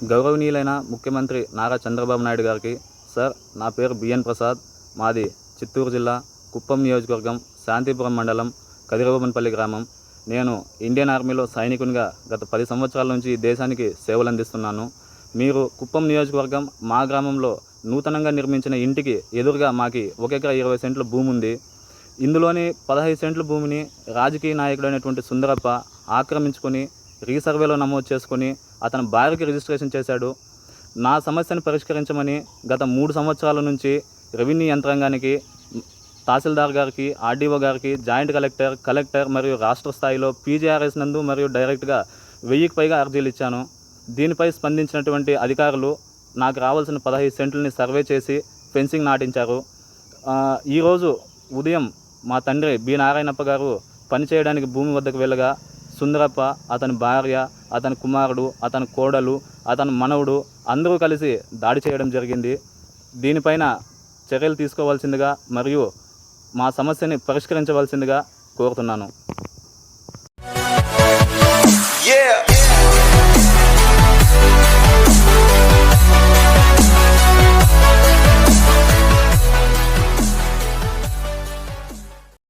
గౌరవనీయులైన ముఖ్యమంత్రి నారా చంద్రబాబు నాయుడు గారికి, సార్ నా పేరు బిఎన్ ప్రసాద్, మాది చిత్తూరు జిల్లా కుప్పం నియోజకవర్గం శాంతిపురం మండలం కదిరబోబన్పల్లి గ్రామం. నేను ఇండియన్ ఆర్మీలో సైనికునిగా గత 10 సంవత్సరాల నుంచి దేశానికి సేవలు అందిస్తున్నాను. మీరు కుప్పం నియోజకవర్గం మా గ్రామంలో నూతనంగా నిర్మించిన ఇంటికి ఎదురుగా మాకి 1 ఎకరా 20 సెంట్ల భూమి ఉంది. ఇందులోని 15 సెంట్ల భూమిని రాజకీయ నాయకుడైనటువంటి సుందరప్ప ఆక్రమించుకొని రీసర్వేలో నమోదు చేసుకొని అతని భార్యకి రిజిస్ట్రేషన్ చేశాడు. నా సమస్యను పరిష్కరించమని గత 3 సంవత్సరాల నుంచి రెవెన్యూ యంత్రాంగానికి, తహసీల్దార్ గారికి, ఆర్డీఓ గారికి, జాయింట్ కలెక్టర్ మరియు రాష్ట్ర స్థాయిలో పీజీఆర్ఎస్ నందు మరియు డైరెక్ట్గా 1000కి పైగా అర్జీలు ఇచ్చాను. దీనిపై స్పందించినటువంటి అధికారులు నాకు రావాల్సిన 15 సెంట్లని సర్వే చేసి ఫెన్సింగ్ నాటించారు. ఈరోజు ఉదయం మా తండ్రి బి నారాయణప్ప గారు పనిచేయడానికి భూమి వద్దకు వెళ్ళగా సుందరప్ప, అతని భార్య, అతని కుమారుడు, అతని కోడలు, అతని మనవుడు అందరూ కలిసి దాడి చేయడం జరిగింది. దీనిపైన చర్యలు తీసుకోవాల్సిందిగా మరియు మా సమస్యని పరిష్కరించవలసిందిగా కోరుతున్నాను.